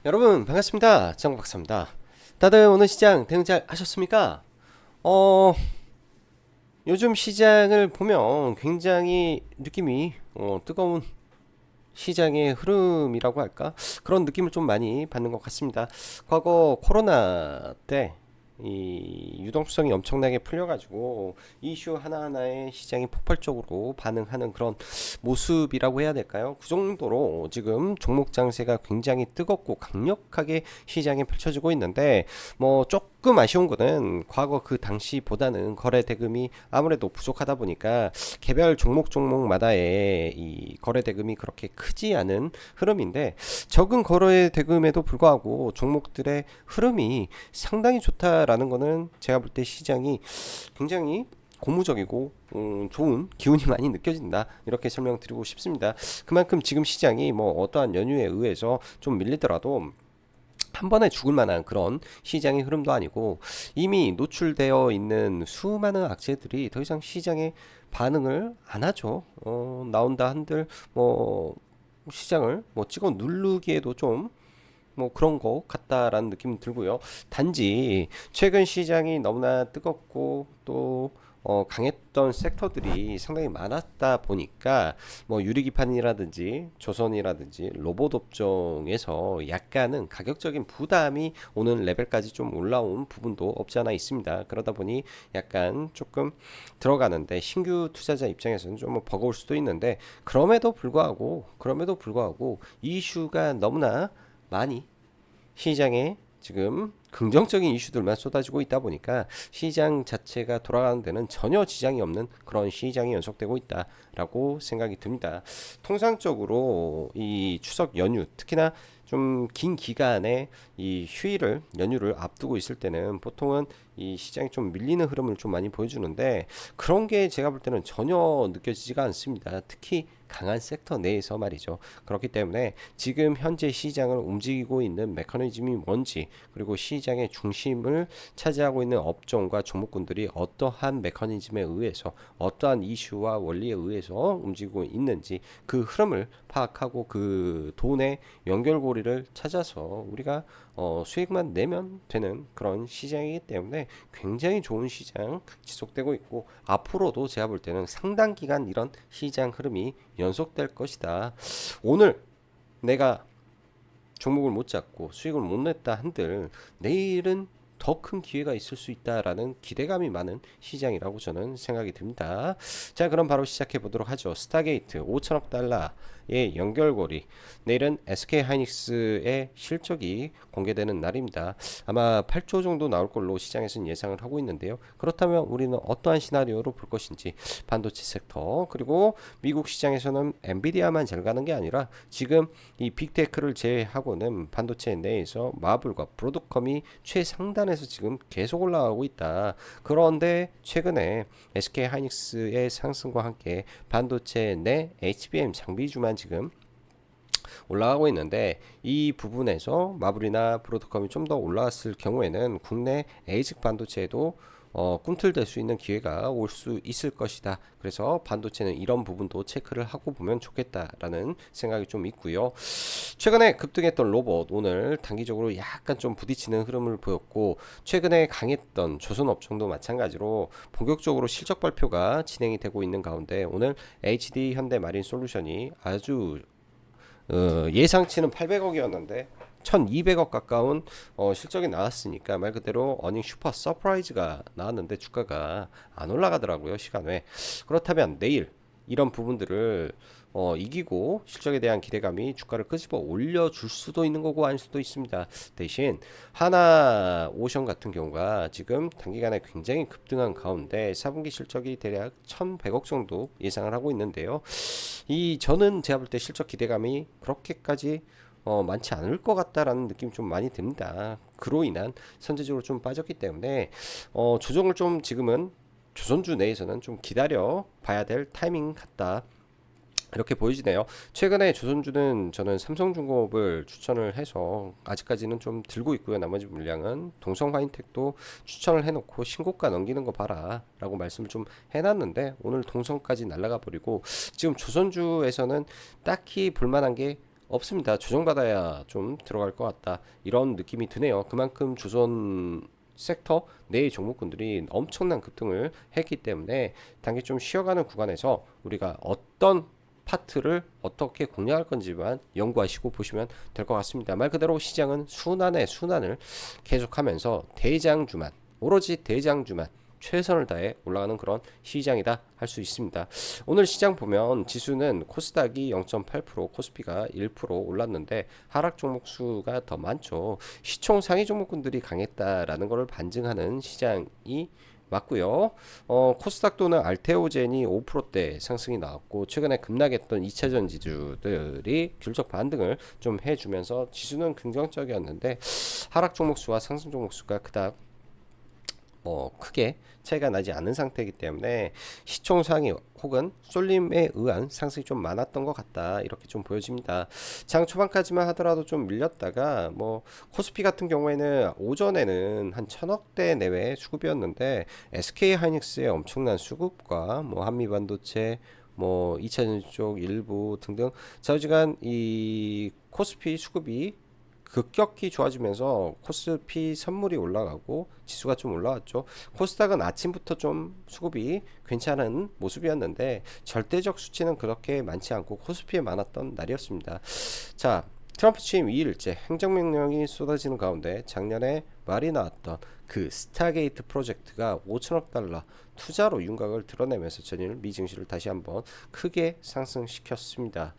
여러분 반갑습니다. 정박사입니다. 다들 오늘 시장 대응 잘 하셨습니까? 어, 요즘 시장을 보면 굉장히 느낌이 뜨거운 시장의 흐름이라고 할까? 그런 느낌을 좀 많이 받는 것 같습니다. 과거 코로나 때 이 유동성이 엄청나게 풀려가지고 이슈 하나하나에 시장이 폭발적으로 반응하는 그런 모습이라고 해야 될까요? 그 정도로 지금 종목 장세가 굉장히 뜨겁고 강력하게 시장에 펼쳐지고 있는데 뭐 조금 아쉬운 거는 과거 그 당시보다는 거래 대금이 아무래도 부족하다 보니까 개별 종목마다의 이 거래 대금이 그렇게 크지 않은 흐름인데 적은 거래 대금에도 불구하고 종목들의 흐름이 상당히 좋다라는 거는 제가 볼 때 시장이 굉장히 고무적이고 좋은 기운이 많이 느껴진다 이렇게 설명드리고 싶습니다. 그만큼 지금 시장이 뭐 어떠한 연유에 의해서 좀 밀리더라도 한 번에 죽을 만한 그런 시장의 흐름도 아니고 이미 노출되어 있는 수많은 악재들이 더 이상 시장에 반응을 안 하죠. 나온다 한들 뭐 시장을 뭐 찍어 누르기에도 좀 뭐 그런 거 같다라는 느낌이 들고요. 단지 최근 시장이 너무나 뜨겁고 또 강했던 섹터들이 상당히 많았다 보니까 뭐 유리기판이라든지 조선이라든지 로봇 업종에서 약간은 가격적인 부담이 오는 레벨까지 좀 올라온 부분도 없지 않아 있습니다. 그러다 보니 약간 조금 들어가는데 신규 투자자 입장에서는 좀 버거울 수도 있는데 그럼에도 불구하고 이슈가 너무나 많이 시장에 지금 긍정적인 이슈들만 쏟아지고 있다 보니까 시장 자체가 돌아가는 데는 전혀 지장이 없는 그런 시장이 연속되고 있다라고 생각이 듭니다. 통상적으로 이 추석 연휴 특히나 좀 긴 기간의 이 연휴를 앞두고 있을 때는 보통은 이 시장이 좀 밀리는 흐름을 좀 많이 보여주는데 그런 게 제가 볼 때는 전혀 느껴지지가 않습니다. 특히 강한 섹터 내에서 말이죠. 그렇기 때문에 지금 현재 시장을 움직이고 있는 메커니즘이 뭔지 그리고 시장의 중심을 차지하고 있는 업종과 종목군들이 어떠한 메커니즘에 의해서 어떠한 이슈와 원리에 의해서 움직이고 있는지 그 흐름을 파악하고 그 돈의 연결고리를 찾아서 우리가 수익만 내면 되는 그런 시장이기 때문에 굉장히 좋은 시장 지속되고 있고 앞으로도 제가 볼 때는 상당 기간 이런 시장 흐름이 연속될 것이다. 오늘 내가 종목을 못 잡고 수익을 못 냈다 한들 내일은 더 큰 기회가 있을 수 있다라는 기대감이 많은 시장이라고 저는 생각이 듭니다. 자, 그럼 바로 시작해 보도록 하죠. 스타게이트 5천억 달러의 연결고리. 내일은 SK 하이닉스의 실적이 공개되는 날입니다. 아마 8조 정도 나올 걸로 시장에서는 예상을 하고 있는데요. 그렇다면 우리는 어떠한 시나리오로 볼 것인지 반도체 섹터 그리고 미국 시장에서는 엔비디아만 잘 가는 게 아니라 지금 이 빅테크를 제외하고는 반도체 내에서 마블과 브로드컴이 최상단에서 지금 계속 올라가고 있다. 그런데 최근에 SK 하이닉스의 상승과 함께 반도체 내 HBM 장비주만 지금 올라가고 있는데 이 부분에서 마블이나 브로드컴이 좀 더 올라왔을 경우에는 국내 에이직 반도체에도 꿈틀댈 수 있는 기회가 올 수 있을 것이다. 그래서 반도체는 이런 부분도 체크를 하고 보면 좋겠다라는 생각이 좀 있고요. 최근에 급등했던 로봇 오늘 단기적으로 약간 좀 부딪히는 흐름을 보였고 최근에 강했던 조선업종도 마찬가지로 본격적으로 실적 발표가 진행이 되고 있는 가운데 오늘 HD 현대마린솔루션이 아주 예상치는 800억이었는데 1200억 가까운 실적이 나왔으니까 말 그대로 어닝 슈퍼 서프라이즈가 나왔는데 주가가 안 올라가더라고요 시간 외. 그렇다면 내일 이런 부분들을 이기고 실적에 대한 기대감이 주가를 끄집어 올려줄 수도 있는 거고 아닐 수도 있습니다. 대신 하나 오션 같은 경우가 지금 단기간에 굉장히 급등한 가운데 4분기 실적이 대략 1100억 정도 예상을 하고 있는데요. 이 저는 제가 볼 때 실적 기대감이 그렇게까지 많지 않을 것 같다라는 느낌이 좀 많이 듭니다. 그로 인한 선제적으로 좀 빠졌기 때문에 조정을 좀 지금은 조선주 내에서는 좀 기다려 봐야 될 타이밍 같다. 이렇게 보이지네요. 최근에 조선주는 저는 삼성중공업을 추천을 해서 아직까지는 좀 들고 있고요. 나머지 물량은 동성화인텍도 추천을 해놓고 신고가 넘기는 거 봐라 라고 말씀을 좀 해놨는데 오늘 동성까지 날아가 버리고 지금 조선주에서는 딱히 볼만한 게 없습니다. 조정받아야 좀 들어갈 것 같다. 이런 느낌이 드네요. 그만큼 조선 섹터 내의 종목군들이 엄청난 급등을 했기 때문에 단기 좀 쉬어가는 구간에서 우리가 어떤 파트를 어떻게 공략할 건지만 연구하시고 보시면 될 것 같습니다. 말 그대로 시장은 순환의 순환을 계속하면서 대장주만, 오로지 대장주만 최선을 다해 올라가는 그런 시장이다 할 수 있습니다. 오늘 시장 보면 지수는 코스닥이 0.8%, 코스피가 1% 올랐는데 하락 종목 수가 더 많죠. 시총 상위 종목군들이 강했다라는 것을 반증하는 시장이 맞고요. 코스닥도는 알테오젠이 5%대 상승이 나왔고 최근에 급락했던 2차전 지주들이 균적 반등을 좀 해주면서 지수는 긍정적이었는데 하락 종목 수와 상승 종목 수가 그닥 크게 차이가 나지 않은 상태이기 때문에 시총 상위 혹은 쏠림에 의한 상승이 좀 많았던 것 같다 이렇게 좀 보여집니다. 장 초반까지만 하더라도 좀 밀렸다가 코스피 같은 경우에는 오전에는 한 1000억대 내외 수급이었는데 SK 하이닉스의 엄청난 수급과 한미반도체 2차전 쪽 일부 등등 좌우지간 이 코스피 수급이 급격히 좋아지면서 코스피 선물이 올라가고 지수가 좀 올라왔죠. 코스닥은 아침부터 좀 수급이 괜찮은 모습이었는데 절대적 수치는 그렇게 많지 않고 코스피에 많았던 날이었습니다. 자, 트럼프 취임 2일째 행정명령이 쏟아지는 가운데 작년에 말이 나왔던 그 스타게이트 프로젝트가 5천억 달러 투자로 윤곽을 드러내면서 전일 미 증시를 다시 한번 크게 상승시켰습니다.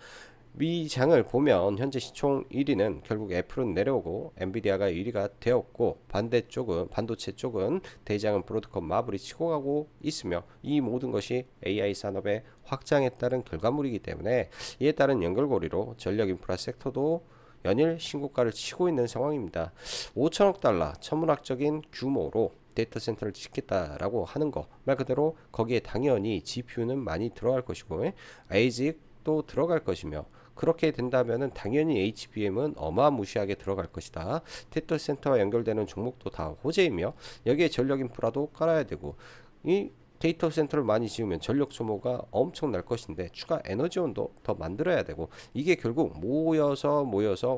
미 장을 보면 현재 시총 1위는 결국 애플은 내려오고 엔비디아가 1위가 되었고 반대쪽은 반도체 쪽은 대장은 브로드컴 마블이 치고 가고 있으며 이 모든 것이 AI 산업의 확장에 따른 결과물이기 때문에 이에 따른 연결고리로 전력 인프라 섹터도 연일 신고가를 치고 있는 상황입니다. 5천억 달러 천문학적인 규모로 데이터 센터를 짓겠다라고 하는 거 말 그대로 거기에 당연히 GPU는 많이 들어갈 것이고 ASIC도 들어갈 것이며 그렇게 된다면은 당연히 HBM은 어마무시하게 들어갈 것이다. 데이터 센터와 연결되는 종목도 다 호재이며 여기에 전력 인프라도 깔아야 되고 이 데이터 센터를 많이 지으면 전력 소모가 엄청 날 것인데 추가 에너지원도 더 만들어야 되고 이게 결국 모여서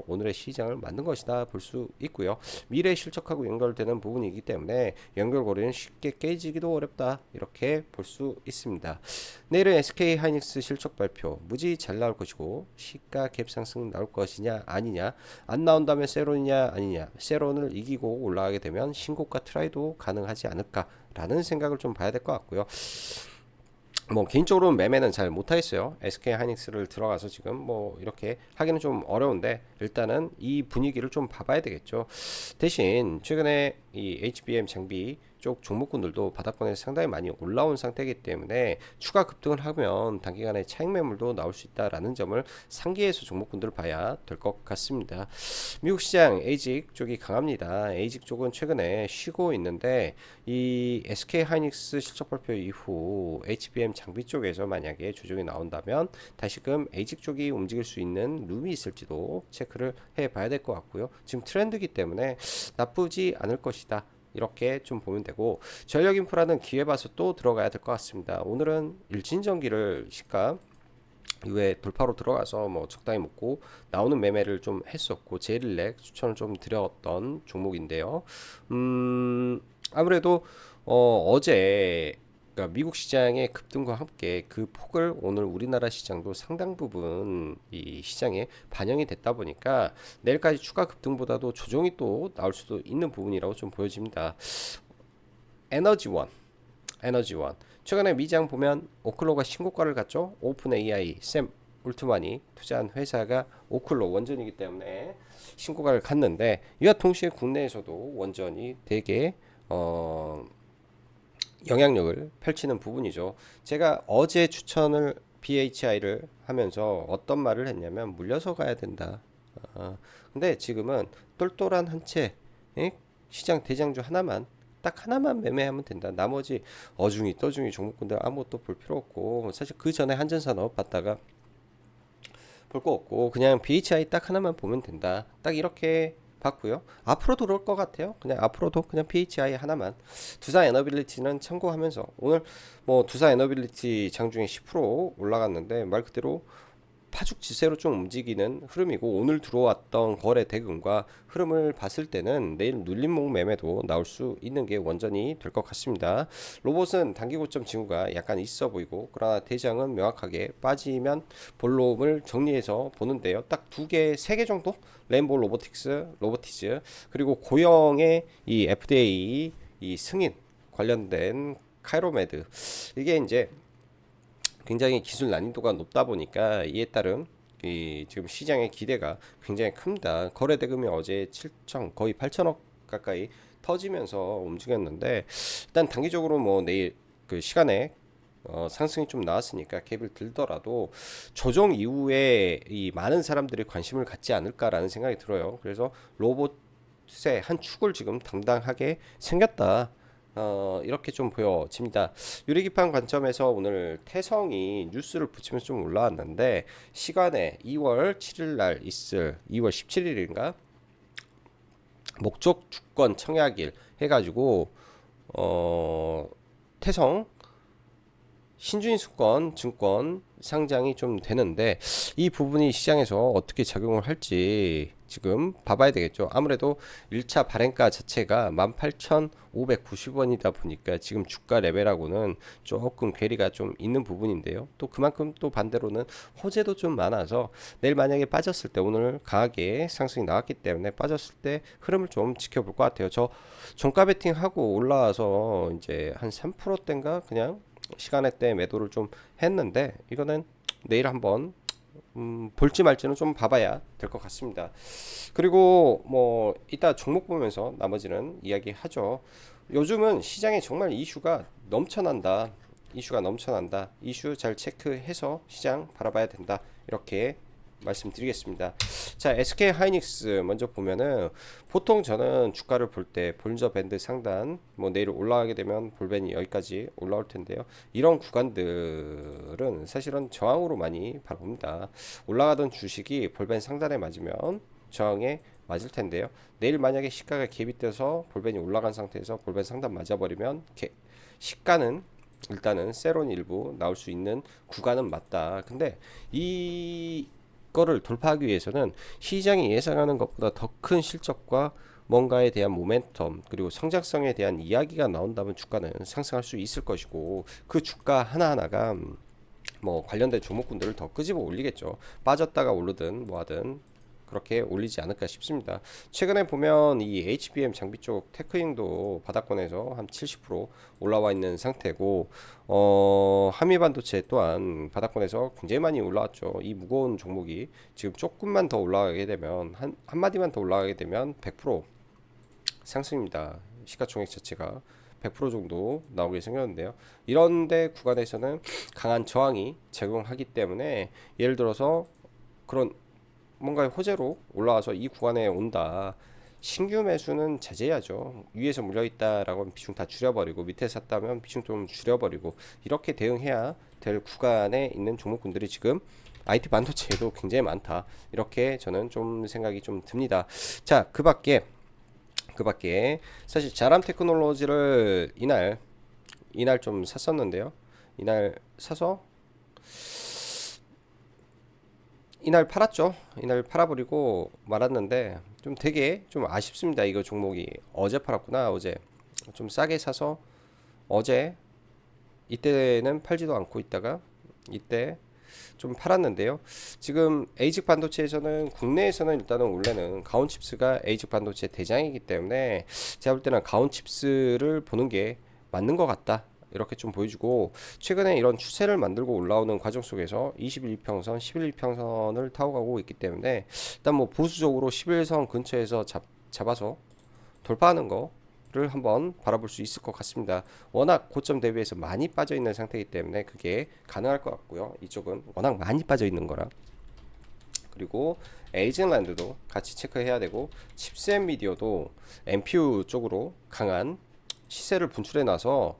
오늘의 시장을 만든 것이다 볼 수 있고요. 미래 실적하고 연결되는 부분이기 때문에 연결고리는 쉽게 깨지기도 어렵다 이렇게 볼 수 있습니다. 내일은 SK 하이닉스 실적 발표 무지 잘 나올 것이고 시가 갭 상승 나올 것이냐 아니냐 안 나온다면 세론이냐 아니냐 세론을 이기고 올라가게 되면 신고가 트라이도 가능하지 않을까 라는 생각을 좀 봐야 될 것 같고요. 개인적으로는 매매는 잘 못하겠어요. SK 하이닉스를 들어가서 지금 이렇게 하기는 좀 어려운데 일단은 이 분위기를 좀 봐봐야 되겠죠. 대신 최근에 이 HBM 장비 쪽 종목군들도 바닥권에 상당히 많이 올라온 상태이기 때문에 추가 급등을 하면 단기간에 차익 매물도 나올 수 있다라는 점을 상기해서 종목군들을 봐야 될 것 같습니다. 미국 시장 에이직 쪽이 강합니다. 에이직 쪽은 최근에 쉬고 있는데 이 SK 하이닉스 실적 발표 이후 HBM 장비 쪽에서 만약에 조정이 나온다면 다시금 에이직 쪽이 움직일 수 있는 룸이 있을지도 체크를 해봐야 될 것 같고요. 지금 트렌드이기 때문에 나쁘지 않을 것이다. 이렇게 좀 보면 되고 전력 인프라는 기회 봐서 또 들어가야 될 것 같습니다. 오늘은 일진전기를 시가 이후에 돌파로 들어가서 적당히 먹고 나오는 매매를 좀 했었고 제일렉 추천을 좀 드렸던 종목인데요. 아무래도 어제 그러니까 미국 시장의 급등과 함께 그 폭을 오늘 우리나라 시장도 상당 부분 이 시장에 반영이 됐다 보니까 내일까지 추가 급등보다도 조정이 또 나올 수도 있는 부분이라고 좀 보여집니다. 에너지원 최근에 미장 보면 오클로가 신고가를 갔죠. 오픈 AI 샘 울트만이 투자한 회사가 오클로 원전이기 때문에 신고가를 갔는데 이와 동시에 국내에서도 원전이 되게 영향력을 펼치는 부분이죠. 제가 어제 추천을 BHI를 하면서 어떤 말을 했냐면 물려서 가야 된다. 근데 지금은 똘똘한 한 채 시장 대장주 하나만 딱 하나만 매매하면 된다. 나머지 어중이 떠중이 종목군들 아무것도 볼 필요 없고 사실 그 전에 한전산업 봤다가 볼 거 없고 그냥 BHI 딱 하나만 보면 된다. 딱 이렇게 봤고요. 앞으로도 그럴 것 같아요. 그냥 앞으로도 그냥 PHI 하나만. 두산 에너빌리티는 참고하면서 오늘 두산 에너빌리티 장중에 10% 올라갔는데 말 그대로 파죽지세로 좀 움직이는 흐름이고, 오늘 들어왔던 거래 대금과 흐름을 봤을 때는 내일 눌림목 매매도 나올 수 있는 게 원전이 될 것 같습니다. 로봇은 단기 고점 징후가 약간 있어 보이고, 그러나 대장은 명확하게 빠지면 볼록을 정리해서 보는데요. 딱 두 개, 세 개 정도? 레인보우 로보티즈, 그리고 고영의 이 FDA 이 승인 관련된 카이로메드, 이게 이제 굉장히 기술 난이도가 높다 보니까 이에 따른 이 지금 시장의 기대가 굉장히 큽니다. 거래 대금이 어제 7천 거의 8천억 가까이 터지면서 움직였는데, 일단 단기적으로 뭐 내일 그 시간에 상승이 좀 나왔으니까 갭을 들더라도 조정 이후에 이 많은 사람들이 관심을 갖지 않을까라는 생각이 들어요. 그래서 로봇의 한 축을 지금 당당하게 생겼다. 이렇게 좀 보여집니다. 유리기판 관점에서 오늘 태성이 뉴스를 붙이면서 좀 올라왔는데, 시간에 2월 7일 날 있을 2월 17일인가 목적 주권 청약일 해가지고 태성 신주인수권 증권 상장이 좀 되는데, 이 부분이 시장에서 어떻게 작용을 할지 지금 봐봐야 되겠죠. 아무래도 1차 발행가 자체가 18,590원이다 보니까 지금 주가 레벨하고는 조금 괴리가 좀 있는 부분인데요. 또 그만큼 또 반대로는 호재도 좀 많아서 내일 만약에 빠졌을 때, 오늘 강하게 상승이 나왔기 때문에 빠졌을 때 흐름을 좀 지켜볼 것 같아요. 저 종가 베팅하고 올라와서 이제 한 3%대인가 그냥 시간에 때 매도를 좀 했는데, 이거는 내일 한번 볼지 말지는 좀 봐봐야 될 것 같습니다. 그리고 뭐 이따 종목 보면서 나머지는 이야기 하죠. 요즘은 시장에 정말 이슈가 넘쳐난다. 이슈 잘 체크해서 시장 바라봐야 된다. 이렇게 말씀드리겠습니다. 자, SK 하이닉스 먼저 보면은, 보통 저는 주가를 볼 때 볼저 밴드 상단, 뭐 내일 올라가게 되면 볼벤이 여기까지 올라올 텐데요. 이런 구간들은 사실은 저항으로 많이 바라봅니다. 올라가던 주식이 볼벤 상단에 맞으면 저항에 맞을 텐데요. 내일 만약에 시가가 갭이 돼서 볼벤이 올라간 상태에서 볼벤 상단 맞아버리면 시가는 일단은 세론 일부 나올 수 있는 구간은 맞다. 근데 이 거를 돌파하기 위해서는 시장이 예상하는 것보다 더 큰 실적과 뭔가에 대한 모멘텀, 그리고 성장성에 대한 이야기가 나온다면 주가는 상승할 수 있을 것이고, 그 주가 하나하나가 뭐 관련된 종목군들을 더 끄집어 올리겠죠. 빠졌다가 오르든 뭐하든 그렇게 올리지 않을까 싶습니다. 최근에 보면 이 HBM 장비 쪽 테크잉도 바닥권에서 한 70% 올라와 있는 상태고, 한미 반도체 또한 바닥권에서 굉장히 많이 올라왔죠. 이 무거운 종목이 지금 조금만 더 올라가게 되면, 한 마디만 더 올라가게 되면 100% 상승입니다. 시가총액 자체가 100% 정도 나오게 생겼는데요. 이런데 구간에서는 강한 저항이 작용하기 때문에, 예를 들어서 그런 뭔가 호재로 올라와서 이 구간에 온다, 신규 매수는 자제해야죠. 위에서 물려있다라고 하면 비중 다 줄여버리고, 밑에 샀다면 비중 좀 줄여버리고, 이렇게 대응해야 될 구간에 있는 종목군들이 지금 IT 반도체에도 굉장히 많다. 이렇게 저는 좀 생각이 좀 듭니다. 자, 그 밖에 사실 자람 테크놀로지를 이날 좀 샀었는데요. 이날 사서 이날 팔았죠. 이날 팔아버리고 말았는데, 좀 되게 좀 아쉽습니다. 이거 종목이 어제 팔았구나. 어제 좀 싸게 사서 어제 이때는 팔지도 않고 있다가 이때 좀 팔았는데요. 지금 에이직 반도체에서는, 국내에서는 일단은 원래는 가온칩스가 에이직 반도체 대장이기 때문에 제가 볼 때는 가온칩스를 보는 게 맞는 것 같다. 이렇게 좀 보여주고, 최근에 이런 추세를 만들고 올라오는 과정 속에서 21평선, 11평선을 타고 가고 있기 때문에, 일단 뭐 보수적으로 11선 근처에서 잡아서 돌파하는 거를 한번 바라볼 수 있을 것 같습니다. 워낙 고점 대비해서 많이 빠져 있는 상태이기 때문에 그게 가능할 것 같고요. 이쪽은 워낙 많이 빠져 있는 거라. 그리고 에이징란드도 같이 체크해야 되고, 칩셋 미디어도 NPU 쪽으로 강한 시세를 분출해 놔서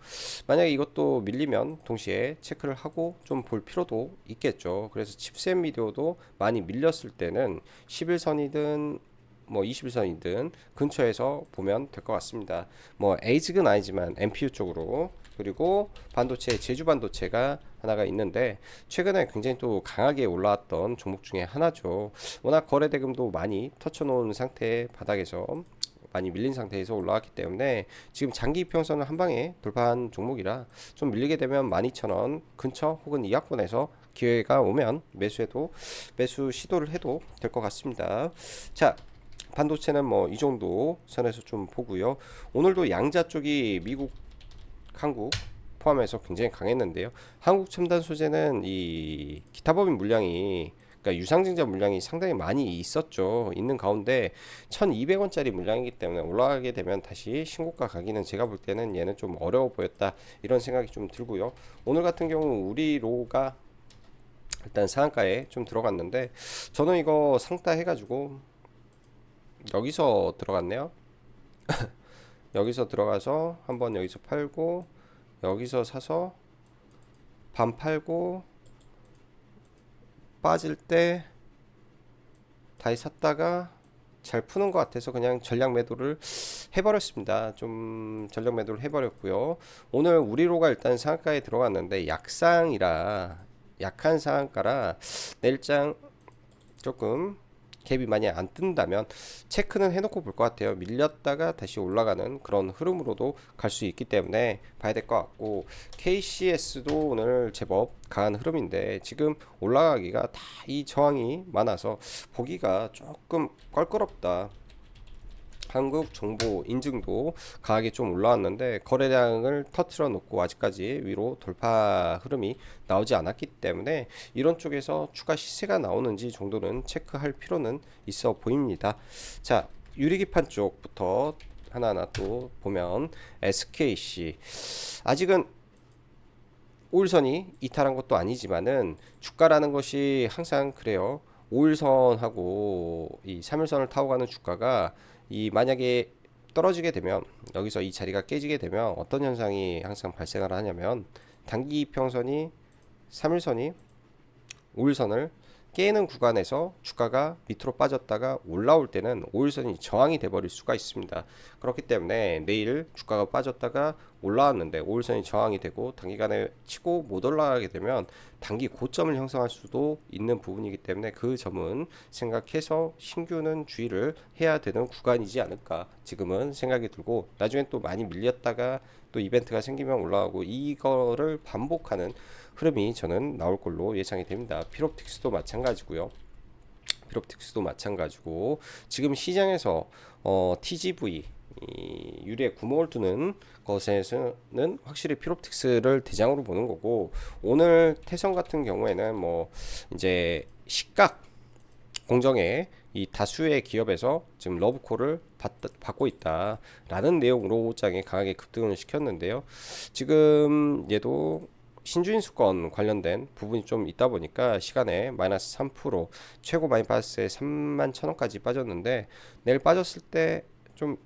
만약에 이것도 밀리면 동시에 체크를 하고 좀 볼 필요도 있겠죠. 그래서 칩셋 미디어도 많이 밀렸을 때는 11선이든 뭐 21선이든 근처에서 보면 될 것 같습니다. 뭐 에이직은 아니지만 NPU 쪽으로 그리고 반도체, 제주 반도체가 하나가 있는데 최근에 굉장히 또 강하게 올라왔던 종목 중에 하나죠. 워낙 거래 대금도 많이 터쳐놓은 상태 바닥에서 많이 밀린 상태에서 올라왔기 때문에 지금 장기 이평선을 한 방에 돌파한 종목이라 좀 밀리게 되면 12,000원 근처 혹은 이하권에서 기회가 오면 매수 시도를 해도 될 것 같습니다. 자, 반도체는 뭐 이 정도 선에서 좀 보고요. 오늘도 양자 쪽이 미국, 한국 포함해서 굉장히 강했는데요. 한국 첨단 소재는 이 기타 법인 물량이, 그러니까 유상증자 물량이 상당히 많이 있었죠. 있는 가운데 1,200원짜리 물량이기 때문에 올라가게 되면 다시 신고가 가기는 제가 볼 때는 얘는 좀 어려워 보였다, 이런 생각이 좀 들고요. 오늘 같은 경우 우리로가 일단 상한가에 좀 들어갔는데 저는 이거 상따 해가지고 여기서 들어갔네요. 여기서 들어가서 한번 여기서 팔고 여기서 사서 반 팔고 빠질 때 다시 샀다가 잘 푸는 것 같아서 그냥 전략 매도를 해버렸습니다. 좀 전략 매도를 해버렸고요. 오늘 우리로가 일단 상한가에 들어갔는데 약상이라, 약한 상한가라 내일장 조금 갭이 많이 안 뜬다면 체크는 해놓고 볼 것 같아요. 밀렸다가 다시 올라가는 그런 흐름으로도 갈 수 있기 때문에 봐야 될 것 같고, KCS도 오늘 제법 강한 흐름인데 지금 올라가기가 다 이 저항이 많아서 보기가 조금 껄끄럽다. 한국 정보 인증도 강하게 좀 올라왔는데 거래량을 터트려 놓고 아직까지 위로 돌파 흐름이 나오지 않았기 때문에 이런 쪽에서 추가 시세가 나오는지 정도는 체크할 필요는 있어 보입니다. 자, 유리기판 쪽부터 하나하나 또 보면 SKC 아직은 5일선이 이탈한 것도 아니지만은 주가라는 것이 항상 그래요. 5일선하고 이 3일선을 타고 가는 주가가 이 만약에 떨어지게 되면 여기서 이 자리가 깨지게 되면 어떤 현상이 항상 발생을 하냐면 단기 이평선이 3일선이 5일선을 깨는 구간에서 주가가 밑으로 빠졌다가 올라올 때는 5일선이 저항이 돼버릴 수가 있습니다. 그렇기 때문에 내일 주가가 빠졌다가 올라왔는데 5일선이 저항이 되고 단기간에 치고 못 올라가게 되면 단기 고점을 형성할 수도 있는 부분이기 때문에 그 점은 생각해서 신규는 주의를 해야 되는 구간이지 않을까 지금은 생각이 들고, 나중에 또 많이 밀렸다가 또 이벤트가 생기면 올라가고 이거를 반복하는 흐름이 저는 나올 걸로 예상이 됩니다. 피롭틱스도 마찬가지고요. 피롭틱스도 마찬가지고 지금 시장에서 TGV 이 유리에 구멍을 뚫는 것에서는 확실히 피롭틱스를 대장으로 보는 거고, 오늘 태성 같은 경우에는 뭐 이제 시각 공정에 이 다수의 기업에서 지금 러브콜을 받고 있다라는 내용으로 장에 강하게 급등을 시켰는데요. 지금 얘도 신주인수권 관련된 부분이 좀 있다 보니까 시간에 마이너스 3%, 최고 많이 빠졌을 때 31,000원까지 빠졌는데 내일 빠졌을 때 좀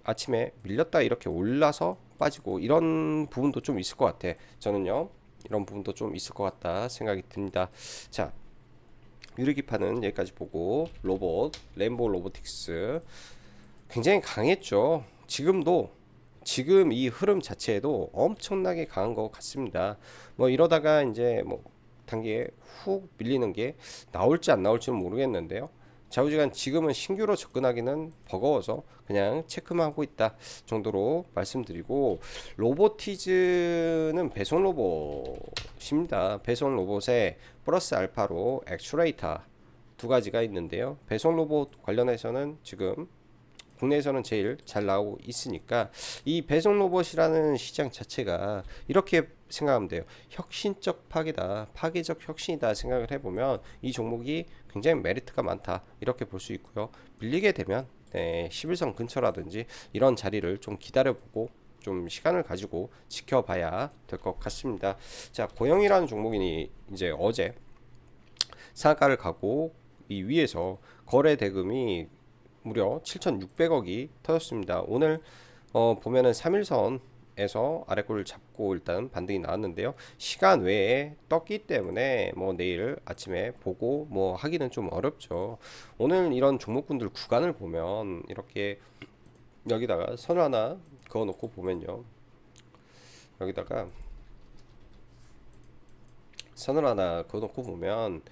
아침에 밀렸다 이렇게 올라서 빠지고 이런 부분도 좀 있을 것 같아. 저는요, 이런 부분도 좀 있을 것 같다 생각이 듭니다. 자, 유리기판은 여기까지 보고, 램보 로보틱스 굉장히 강했죠. 지금 이 흐름 자체에도 엄청나게 강한 것 같습니다. 뭐 이러다가 이제 뭐 단기에 훅 밀리는 게 나올지 안 나올지는 모르겠는데요. 좌우지간 지금은 신규로 접근하기는 버거워서 그냥 체크만 하고 있다 정도로 말씀드리고, 로보티즈는 배송 로봇입니다. 배송 로봇에 플러스 알파로 액추레이터 두 가지가 있는데요. 배송 로봇 관련해서는 지금 국내에서는 제일 잘 나오고 있으니까 이 배송 로봇이라는 시장 자체가 이렇게 생각하면 돼요. 혁신적 파괴다, 파괴적 혁신이다 생각을 해보면 이 종목이 굉장히 메리트가 많다 이렇게 볼 수 있고요. 밀리게 되면 11선 근처라든지 이런 자리를 좀 기다려보고 좀 시간을 가지고 지켜봐야 될 것 같습니다. 자, 고영이라는 종목이 이제 어제 상한가를 가고 이 위에서 거래 대금이 무려 7,600억이 터졌습니다. 오늘 보면은 3일선에서 아래골을 잡고 일단 반등이 나왔는데요. 시간 외에 떴기 때문에 뭐 내일 아침에 보고 뭐 하기는 좀 어렵죠. 오늘 이런 종목군들 구간을 보면 이렇게 여기다가 선 하나 그어 놓고 보면요. 여기다가 선을 하나 그어놓고 보면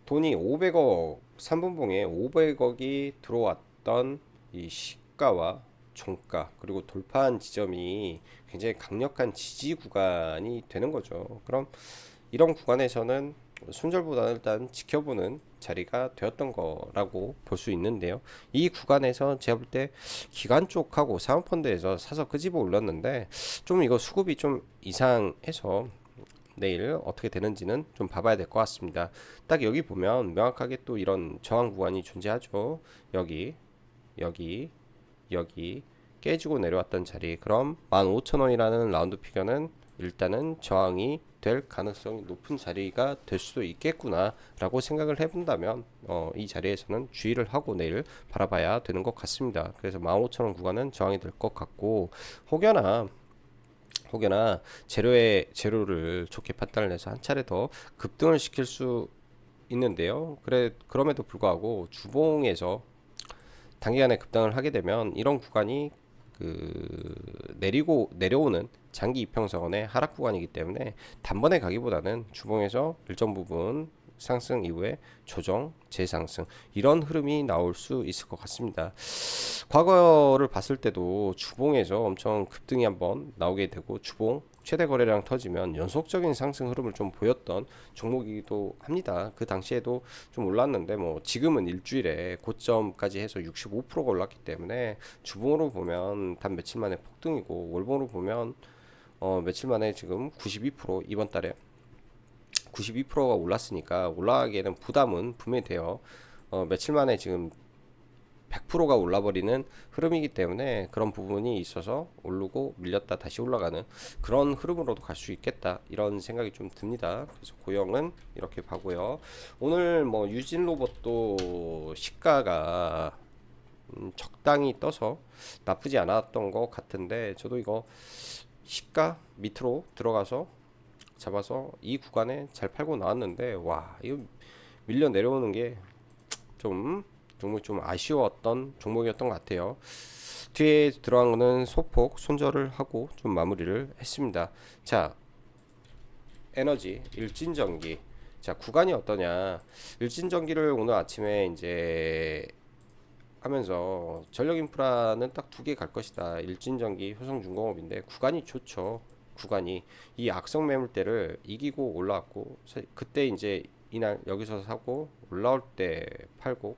돈이 500억 3분봉에 500억이 들어왔던 이 시가와 종가 그리고 돌파한 지점이 굉장히 강력한 지지 구간이 되는 거죠. 그럼 이런 구간에서는 손절보다는 일단 지켜보는 자리가 되었던 거라고 볼 수 있는데요. 이 구간에서 제가 볼 때 기관 쪽하고 사모펀드에서 사서 끄집어 올렸는데 좀 이거 수급이 좀 이상해서 내일 어떻게 되는지는 좀 봐봐야 될 것 같습니다. 딱 여기 보면 명확하게 또 이런 저항 구간이 존재하죠. 여기, 여기, 여기 깨지고 내려왔던 자리. 그럼 15,000원이라는 라운드 피겨는 일단은 저항이 될 가능성이 높은 자리가 될 수도 있겠구나 라고 생각을 해본다면 이 자리에서는 주의를 하고 내일 바라봐야 되는 것 같습니다. 그래서 15,000원 구간은 저항이 될 것 같고 혹여나 재료를 좋게 판단을 해서 한 차례 더 급등을 시킬 수 있는데요. 그럼에도 불구하고 주봉에서 단기간에 급등을 하게 되면 이런 구간이 내려오는 장기 이평선의 하락 구간이기 때문에 단번에 가기보다는 주봉에서 일정 부분 상승 이후에 조정, 재상승 이런 흐름이 나올 수 있을 것 같습니다. 과거를 봤을 때도 주봉에서 엄청 급등이 한번 나오게 되고 주봉 최대 거래량 터지면 연속적인 상승 흐름을 좀 보였던 종목이기도 합니다. 그 당시에도 좀 올랐는데 뭐 지금은 일주일에 고점까지 해서 65%가 올랐기 때문에 주봉으로 보면 단 며칠 만에 폭등이고 월봉으로 보면 며칠 만에 지금 92% 이번 달에 92%가 올랐으니까 올라가기에는 부담은 분명히 돼요. 며칠 만에 지금 100%가 올라버리는 흐름이기 때문에 그런 부분이 있어서 오르고 밀렸다 다시 올라가는 그런 흐름으로도 갈 수 있겠다 이런 생각이 좀 듭니다. 그래서 고영은 이렇게 봐고요. 오늘 뭐 유진 로봇도 시가가 적당히 떠서 나쁘지 않았던 것 같은데 저도 이거 시가 밑으로 들어가서 잡아서 이 구간에 잘 팔고 나왔는데 와 이거 밀려 내려오는 게 좀 종목이 좀 아쉬웠던 종목이었던 것 같아요. 뒤에 들어간 거는 소폭 손절을 하고 좀 마무리를 했습니다. 자, 에너지 일진전기. 자, 구간이 어떠냐? 일진전기를 오늘 아침에 이제 하면서 전력인프라는 딱 두 개 갈 것이다. 일진전기, 효성중공업인데 구간이 좋죠. 구간이 이 악성 매물대를 이기고 올라왔고 그때 이제 이날 여기서 사고 올라올 때 팔고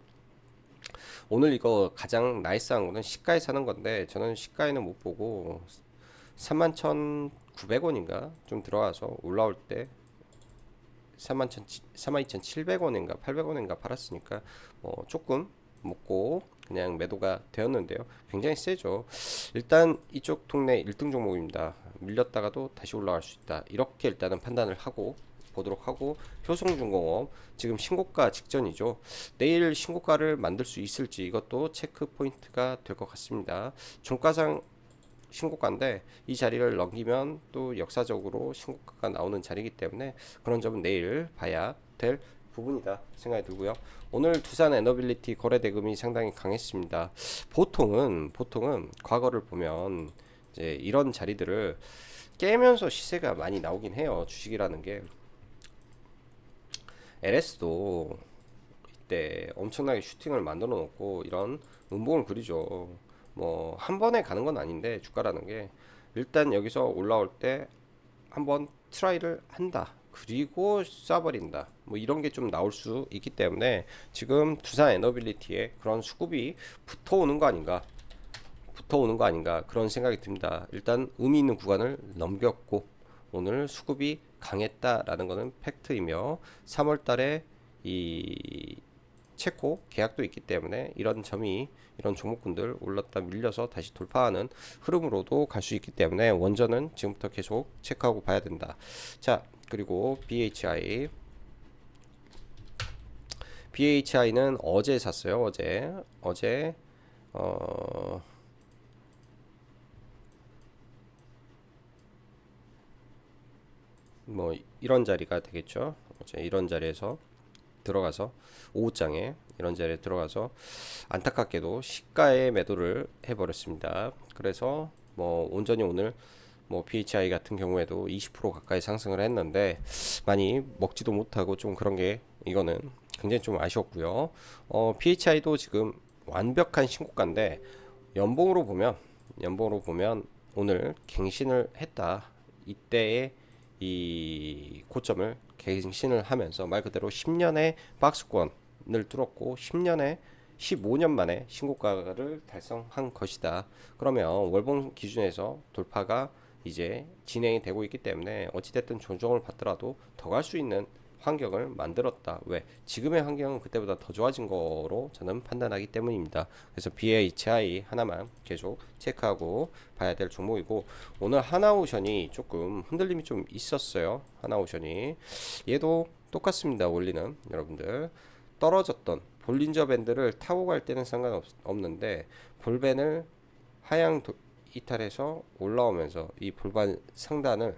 오늘 이거 가장 나이스한 거는 시가에 사는 건데 저는 시가에는 못 보고 31,900원인가 좀 들어와서 올라올 때 32,700원인가 800원인가 팔았으니까 조금 먹고 그냥 매도가 되었는데요. 굉장히 세죠. 일단 이쪽 동네 1등 종목입니다. 밀렸다가도 다시 올라갈 수 있다. 이렇게 일단은 판단을 하고 보도록 하고 효성중공업 지금 신고가 직전이죠. 내일 신고가를 만들 수 있을지 이것도 체크 포인트가 될 것 같습니다. 종가상 신고가인데 이 자리를 넘기면 또 역사적으로 신고가가 나오는 자리이기 때문에 그런 점은 내일 봐야 될 부분이다 생각이 들고요. 오늘 두산 에너빌리티 거래 대금이 상당히 강했습니다. 보통은 과거를 보면 이제 이런 자리들을 깨면서 시세가 많이 나오긴 해요. 주식이라는 게 LS도 이때 엄청나게 슈팅을 만들어 놓고 이런 음봉을 그리죠. 뭐 한 번에 가는 건 아닌데 주가라는 게 일단 여기서 올라올 때 한번 트라이를 한다. 그리고 쏴버린다. 뭐 이런 게 좀 나올 수 있기 때문에 지금 두산 에너빌리티에 그런 수급이 붙어오는 거 아닌가 그런 생각이 듭니다. 일단 의미 있는 구간을 넘겼고 오늘 수급이 강했다라는 것은 팩트이며 3월 달에 이 체코 계약도 있기 때문에 이런 종목군들 올랐다 밀려서 다시 돌파하는 흐름으로도 갈 수 있기 때문에 원전은 지금부터 계속 체크하고 봐야 된다. 자, 그리고 BHI는 어제 샀어요. 어제 뭐 이런 자리가 되겠죠. 어제 이런 자리에서 들어가서 오후장에 이런 자리에 들어가서 안타깝게도 시가에 매도를 해버렸습니다. 그래서 뭐 온전히 오늘 뭐 BHI 같은 경우에도 20% 가까이 상승을 했는데 많이 먹지도 못하고 좀 그런 게 이거는 굉장히 좀 아쉬웠고요. BHI도 지금 완벽한 신고가인데 연봉으로 보면 오늘 갱신을 했다. 이때의 이 고점을 갱신을 하면서 말 그대로 10년의 박스권을 뚫었고 10년에 15년 만에 신고가를 달성한 것이다. 그러면 월봉 기준에서 돌파가 이제 진행이 되고 있기 때문에 어찌됐든 조정을 받더라도 더 갈 수 있는 환경을 만들었다. 왜? 지금의 환경은 그때보다 더 좋아진 거로 저는 판단하기 때문입니다. 그래서 BHI 하나만 계속 체크하고 봐야 될 종목이고, 오늘 하나오션이 조금 흔들림이 좀 있었어요. 하나오션이 얘도 똑같습니다. 원리는 여러분들 떨어졌던 볼린저 밴드를 타고 갈 때는 상관없는데 볼밴을 하향 이탈해서 올라오면서 이 볼반 상단을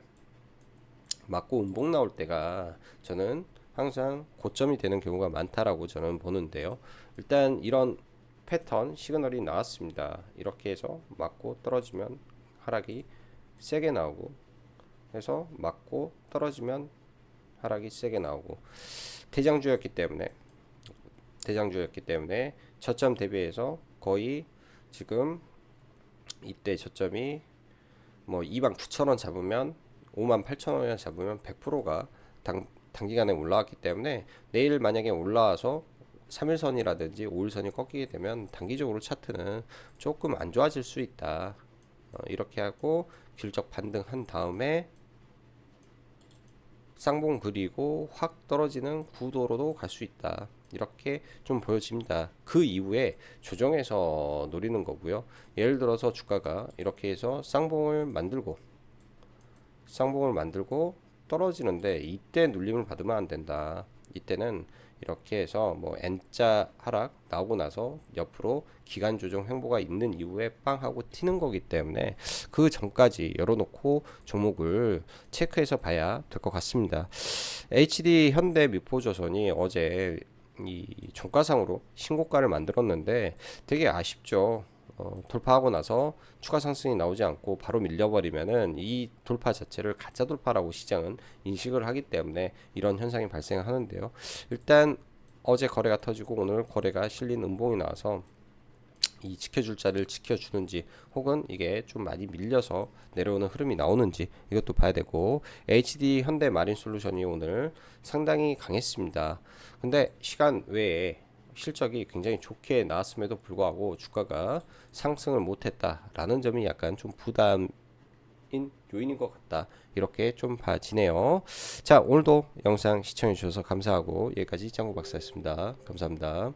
맞고 음봉 나올 때가 저는 항상 고점이 되는 경우가 많다라고 저는 보는데요. 일단 이런 패턴 시그널이 나왔습니다. 이렇게 해서 맞고 떨어지면 하락이 세게 나오고, 해서 맞고 떨어지면 하락이 세게 나오고, 대장주였기 때문에 저점 대비해서 거의 지금 이때 저점이 뭐 29,000원 잡으면 58,000원이나 잡으면 100%가 단기간에 올라왔기 때문에 내일 만약에 올라와서 3일선이라든지 5일선이 꺾이게 되면 단기적으로 차트는 조금 안 좋아질 수 있다. 이렇게 하고 균적 반등한 다음에 쌍봉 그리고 확 떨어지는 구도로도 갈 수 있다. 이렇게 좀 보여집니다. 그 이후에 조정해서 노리는 거고요. 예를 들어서 주가가 이렇게 해서 쌍봉을 만들고 떨어지는데 이때 눌림을 받으면 안 된다. 이때는 이렇게 해서 뭐 N자 하락 나오고 나서 옆으로 기간 조정 횡보가 있는 이후에 빵 하고 튀는 거기 때문에 그 전까지 열어놓고 종목을 체크해서 봐야 될 것 같습니다. HD 현대 미포조선이 어제 이 종가상으로 신고가를 만들었는데 되게 아쉽죠. 돌파하고 나서 추가 상승이 나오지 않고 바로 밀려버리면은 이 돌파 자체를 가짜 돌파라고 시장은 인식을 하기 때문에 이런 현상이 발생하는데요. 일단 어제 거래가 터지고 오늘 거래가 실린 음봉이 나와서 이 지켜줄 자를 지켜주는지 혹은 이게 좀 많이 밀려서 내려오는 흐름이 나오는지 이것도 봐야 되고, HD 현대 마린 솔루션이 오늘 상당히 강했습니다. 근데 시간 외에 실적이 굉장히 좋게 나왔음에도 불구하고 주가가 상승을 못했다라는 점이 약간 좀 부담인 요인인 것 같다. 이렇게 좀 봐지네요. 자, 오늘도 영상 시청해 주셔서 감사하고 여기까지 짱구 박사였습니다. 감사합니다.